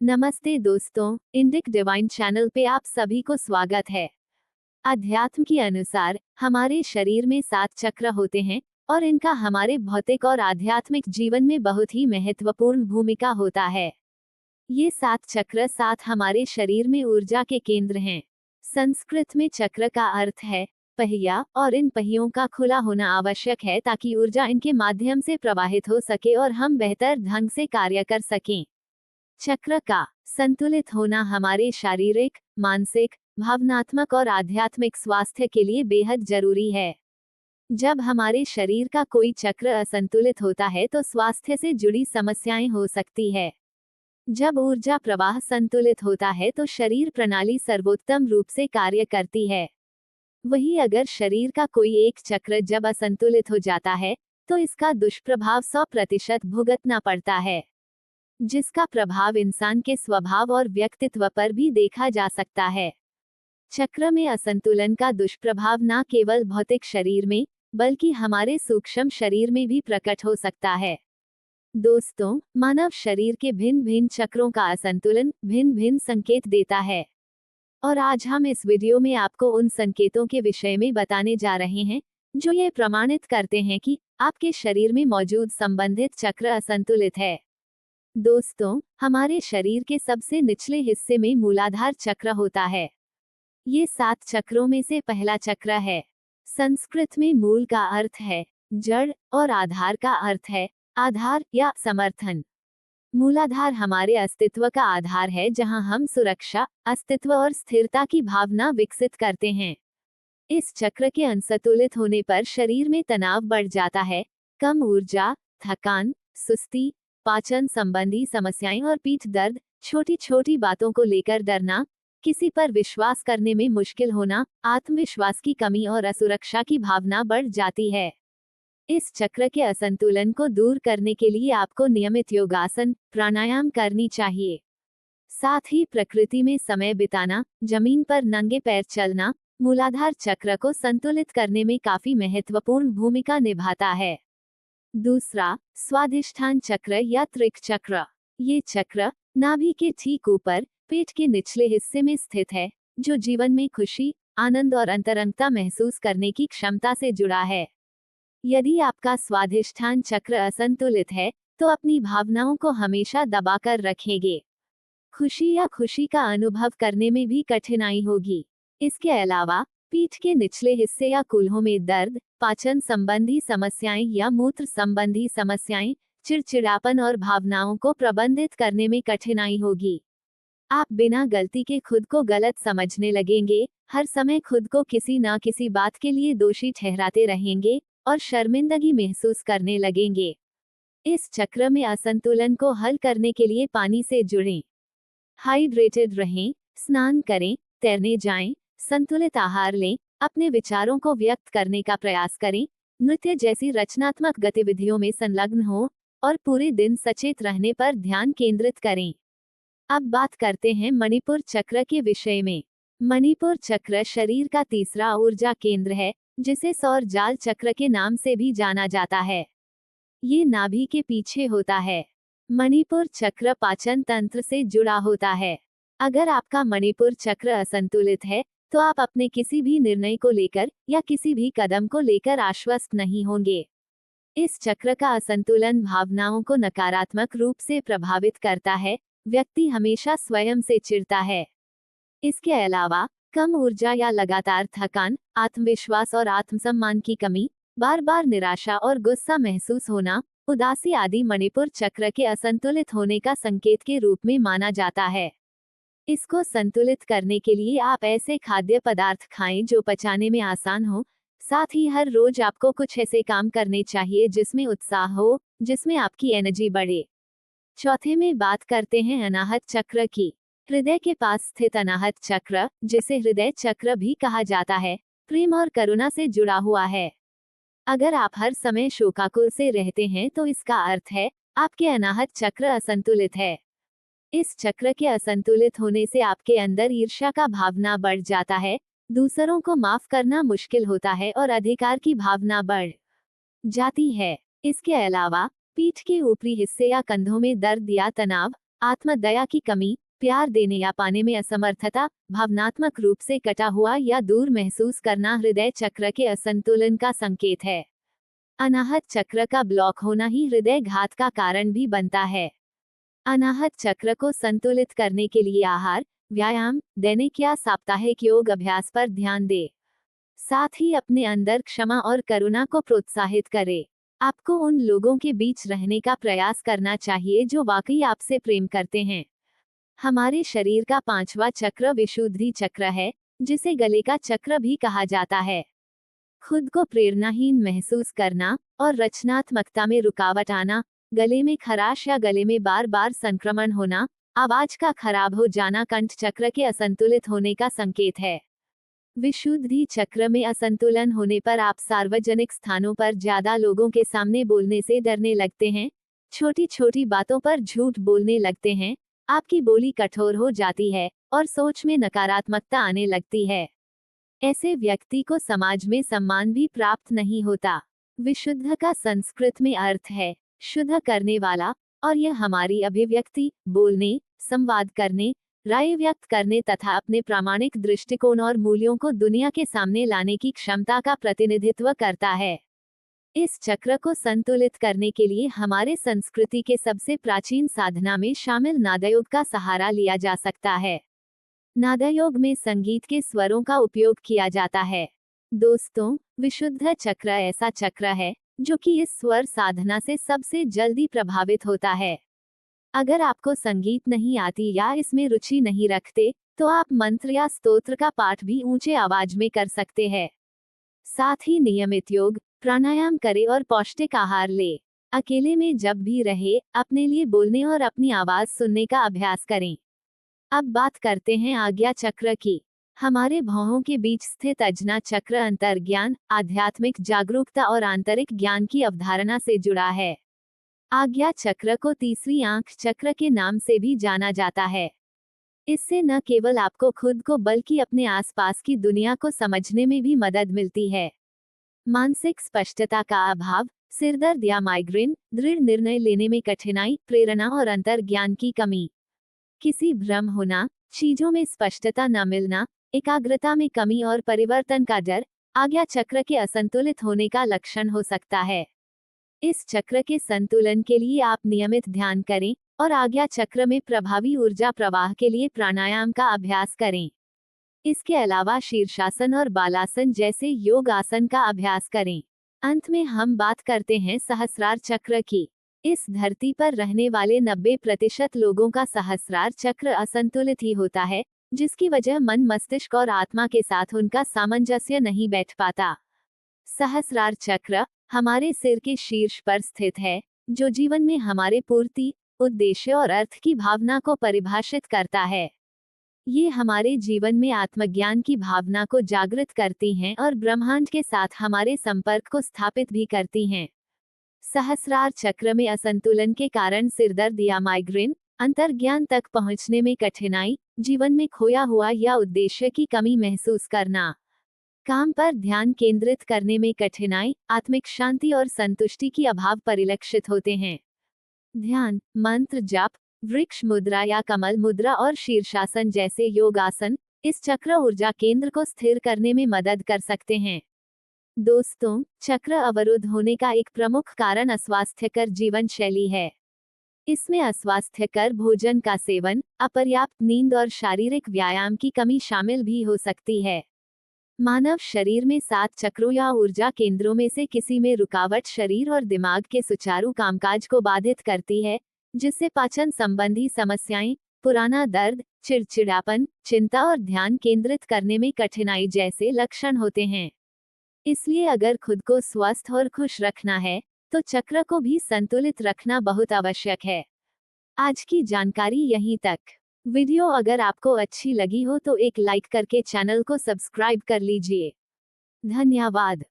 नमस्ते दोस्तों, Indic divine channel पे आप सभी को स्वागत है। अध्यात्म के अनुसार हमारे शरीर में 7 चक्र होते हैं और इनका हमारे भौतिक और आध्यात्मिक जीवन में बहुत ही महत्वपूर्ण भूमिका होता है। ये 7 चक्र 7 हमारे शरीर में ऊर्जा के केंद्र हैं। संस्कृत में चक्र का अर्थ है पहिया और इन पहियों का खुला होना आवश्यक है ताकि ऊर्जा इनके माध्यम से प्रवाहित हो सके और हम बेहतर ढंग से कार्य कर सकें। चक्र का संतुलित होना हमारे शारीरिक, मानसिक, भावनात्मक और आध्यात्मिक स्वास्थ्य के लिए बेहद जरूरी है। जब हमारे शरीर का कोई चक्र असंतुलित होता है तो स्वास्थ्य से जुड़ी समस्याएं हो सकती है। जब ऊर्जा प्रवाह संतुलित होता है तो शरीर प्रणाली सर्वोत्तम रूप से कार्य करती है। वहीं अगर शरीर का कोई एक चक्र जब असंतुलित हो जाता है तो इसका दुष्प्रभाव 100% भुगतना पड़ता है, जिसका प्रभाव इंसान के स्वभाव और व्यक्तित्व पर भी देखा जा सकता है। चक्र में असंतुलन का दुष्प्रभाव न केवल भौतिक शरीर में बल्कि हमारे सूक्ष्म शरीर में भी प्रकट हो सकता है। दोस्तों, मानव शरीर के भिन्न भिन्न चक्रों का असंतुलन भिन्न भिन्न संकेत देता है और आज हम इस वीडियो में आपको उन संकेतों के विषय में बताने जा रहे हैं जो ये प्रमाणित करते हैं कि आपके शरीर में मौजूद संबंधित चक्र असंतुलित है। दोस्तों, हमारे शरीर के सबसे निचले हिस्से में मूलाधार चक्र होता है। ये 7 चक्रों में से पहला चक्र है। संस्कृत में मूल का अर्थ है जड़ और आधार का अर्थ है आधार या समर्थन। मूलाधार हमारे अस्तित्व का आधार है जहां हम सुरक्षा, अस्तित्व और स्थिरता की भावना विकसित करते हैं। इस चक्र के असंतुलित होने पर शरीर में तनाव बढ़ जाता है, कम ऊर्जा, थकान, सुस्ती, पाचन संबंधी समस्याएं और पीठ दर्द, छोटी छोटी बातों को लेकर डरना, किसी पर विश्वास करने में मुश्किल होना, आत्मविश्वास की कमी और असुरक्षा की भावना बढ़ जाती है। इस चक्र के असंतुलन को दूर करने के लिए आपको नियमित योगासन, प्राणायाम करनी चाहिए। साथ ही प्रकृति में समय बिताना, जमीन पर नंगे पैर चलना, मूलाधार चक्र को संतुलित करने में काफी महत्वपूर्ण भूमिका निभाता है। दूसरा, स्वादिष्ठान चक्र या त्रिक चक्र। ये चक्र नाभि के ठीक ऊपर पेट के निचले हिस्से में स्थित है, जो जीवन में खुशी, आनंद और अंतरंगता महसूस करने की क्षमता से जुड़ा है। यदि आपका स्वादिष्ठान चक्र असंतुलित है तो अपनी भावनाओं को हमेशा दबाकर रखेंगे। खुशी या खुशी का अनुभव करने में भी कठिनाई होगी। इसके अलावा पीठ के निचले हिस्से या कूल्हों में दर्द, पाचन संबंधी समस्याएं या मूत्र संबंधी समस्याएं, चिड़चिड़ापन और भावनाओं को प्रबंधित करने में कठिनाई होगी। आप बिना गलती के खुद को गलत समझने लगेंगे, हर समय खुद को किसी न किसी बात के लिए दोषी ठहराते रहेंगे और शर्मिंदगी महसूस करने लगेंगे। इस चक्र में असंतुलन को हल करने के लिए पानी से जुड़ें, हाइड्रेटेड रहें, स्नान करें, तैरने जाएं, संतुलित आहार लें, अपने विचारों को व्यक्त करने का प्रयास करें, नृत्य जैसी रचनात्मक गतिविधियों में संलग्न हो और पूरे दिन सचेत रहने पर ध्यान केंद्रित करें। अब बात करते हैं मणिपुर चक्र के विषय में। मणिपुर चक्र शरीर का तीसरा ऊर्जा केंद्र है, जिसे सौर जाल चक्र के नाम से भी जाना जाता है। ये नाभि के पीछे होता है। मणिपुर चक्र पाचन तंत्र से जुड़ा होता है। अगर आपका मणिपुर चक्र असंतुलित है तो आप अपने किसी भी निर्णय को लेकर या किसी भी कदम को लेकर आश्वस्त नहीं होंगे। इस चक्र का असंतुलन भावनाओं को नकारात्मक रूप से प्रभावित करता है, व्यक्ति हमेशा स्वयं से चिढ़ता है। इसके अलावा कम ऊर्जा या लगातार थकान, आत्मविश्वास और आत्मसम्मान की कमी, बार बार निराशा और गुस्सा महसूस होना, उदासी आदि मणिपुर चक्र के असंतुलित होने का संकेत के रूप में माना जाता है। इसको संतुलित करने के लिए आप ऐसे खाद्य पदार्थ खाएं जो पचाने में आसान हो। साथ ही हर रोज आपको कुछ ऐसे काम करने चाहिए जिसमें उत्साह हो, जिसमें आपकी एनर्जी बढ़े। चौथे में बात करते हैं अनाहत चक्र की। हृदय के पास स्थित अनाहत चक्र, जिसे हृदय चक्र भी कहा जाता है, प्रेम और करुणा से जुड़ा हुआ है। अगर आप हर समय शोकाकुल से रहते हैं तो इसका अर्थ है आपके अनाहत चक्र असंतुलित है। इस चक्र के असंतुलित होने से आपके अंदर ईर्ष्या का भावना बढ़ जाता है, दूसरों को माफ करना मुश्किल होता है और अधिकार की भावना बढ़ जाती है। इसके अलावा पीठ के ऊपरी हिस्से या कंधों में दर्द या तनाव, आत्मदया की कमी, प्यार देने या पाने में असमर्थता, भावनात्मक रूप से कटा हुआ या दूर महसूस करना हृदय चक्र के असंतुलन का संकेत है। अनाहत चक्र का ब्लॉक होना ही हृदय घात का कारण भी बनता है। अनाहत चक्र को संतुलित करने के लिए आहार, व्यायाम, दैनिक या साप्ताहिक योग अभ्यास पर ध्यान दें। साथ ही अपने अंदर क्षमा और करुणा को प्रोत्साहित करें। आपको उन लोगों के बीच रहने का प्रयास करना चाहिए जो वाकई आपसे प्रेम करते हैं। हमारे शरीर का 5वां चक्र विशुद्धि चक्र है, जिसे गले का चक्र भी कहा जाता है। खुद को प्रेरणाहीन महसूस करना और रचनात्मकता में रुकावट आना, गले में खराश या गले में बार बार संक्रमण होना, आवाज का खराब हो जाना कंठ चक्र के असंतुलित होने का संकेत है। विशुद्धि चक्र में असंतुलन होने पर आप सार्वजनिक स्थानों पर ज्यादा लोगों के सामने बोलने से डरने लगते हैं, छोटी छोटी बातों पर झूठ बोलने लगते हैं, आपकी बोली कठोर हो जाती है और सोच में नकारात्मकता आने लगती है। ऐसे व्यक्ति को समाज में सम्मान भी प्राप्त नहीं होता। विशुद्ध का संस्कृत में अर्थ है शुद्ध करने वाला, और यह हमारी अभिव्यक्ति, बोलने, संवाद करने, राय व्यक्त करने तथा अपने प्रामाणिक दृष्टिकोण और मूल्यों को दुनिया के सामने लाने की क्षमता का प्रतिनिधित्व करता है। इस चक्र को संतुलित करने के लिए हमारे संस्कृति के सबसे प्राचीन साधना में शामिल नादयोग का सहारा लिया जा सकता है। नादयोग में संगीत के स्वरों का उपयोग किया जाता है। दोस्तों, विशुद्ध चक्र ऐसा चक्र है जो कि इस स्वर साधना से सबसे जल्दी प्रभावित होता है। अगर आपको संगीत नहीं आती या इसमें रुचि नहीं रखते, तो आप मंत्र या स्तोत्र का पाठ भी ऊंचे आवाज में कर सकते हैं। साथ ही नियमित योग, प्राणायाम करें और पौष्टिक आहार ले। अकेले में जब भी रहे, अपने लिए बोलने और अपनी आवाज सुनने का अभ्यास करें। अब बात करते हैं आज्ञा चक्र की। हमारे भौहों के बीच स्थित अजना चक्र अंतर्ज्ञान, आध्यात्मिक जागरूकता और आंतरिक ज्ञान की अवधारणा से जुड़ा है। आज्ञा चक्र को तीसरी आंख चक्र के नाम से भी जाना जाता है। इससे न केवल आपको खुद को बल्कि अपने आसपास की दुनिया को समझने में भी मदद मिलती है। मानसिक स्पष्टता का अभाव, सिरदर्द या माइग्रेन, दृढ़ निर्णय लेने में कठिनाई, प्रेरणा और अंतर्ज्ञान की कमी, किसी भ्रम होना, चीजों में स्पष्टता न मिलना, एकाग्रता में कमी और परिवर्तन का डर आज्ञा चक्र के असंतुलित होने का लक्षण हो सकता है। इस चक्र के संतुलन के लिए आप नियमित ध्यान करें और आज्ञा चक्र में प्रभावी ऊर्जा प्रवाह के लिए प्राणायाम का अभ्यास करें। इसके अलावा शीर्षासन और बालासन जैसे योग आसन का अभ्यास करें। अंत में हम बात करते हैं सहस्रार चक्र की। इस धरती पर रहने वाले 90% लोगों का सहस्रार चक्र असंतुलित ही होता है, जिसकी वजह मन, मस्तिष्क और आत्मा के साथ उनका सामंजस्य नहीं बैठ पाता। सहस्रार चक्र हमारे सिर के शीर्ष पर स्थित है, जो जीवन में हमारे पूर्ति, उद्देश्य और अर्थ की भावना को परिभाषित करता है। ये हमारे जीवन में आत्मज्ञान की भावना को जागृत करती हैं और ब्रह्मांड के साथ हमारे संपर्क को स्थापित भी करती हैं। सहस्रार चक्र में असंतुलन के कारण सिरदर्द या माइग्रेन, अंतर्ज्ञान तक पहुंचने में कठिनाई, जीवन में खोया हुआ या उद्देश्य की कमी महसूस करना, काम पर ध्यान केंद्रित करने में कठिनाई, आत्मिक शांति और संतुष्टि की अभाव परिलक्षित होते हैं। ध्यान, मंत्र जाप, वृक्ष मुद्रा या कमल मुद्रा और शीर्षासन जैसे योग आसन इस चक्र ऊर्जा केंद्र को स्थिर करने में मदद कर सकते हैं। दोस्तों, चक्र अवरुद्ध होने का एक प्रमुख कारण अस्वास्थ्यकर जीवन शैली है। इसमें अस्वास्थ्यकर भोजन का सेवन, अपर्याप्त नींद और शारीरिक व्यायाम की कमी शामिल भी हो सकती है। मानव शरीर में 7 चक्रों या ऊर्जा केंद्रों में से किसी में रुकावट शरीर और दिमाग के सुचारू कामकाज को बाधित करती है, जिससे पाचन संबंधी समस्याएं, पुराना दर्द, चिड़चिड़ापन, चिंता और ध्यान केंद्रित करने में कठिनाई जैसे लक्षण होते हैं। इसलिए अगर खुद को स्वस्थ और खुश रखना है, तो चक्र को भी संतुलित रखना बहुत आवश्यक है। आज की जानकारी यहीं तक। वीडियो अगर आपको अच्छी लगी हो तो एक लाइक करके चैनल को सब्सक्राइब कर लीजिए। धन्यवाद।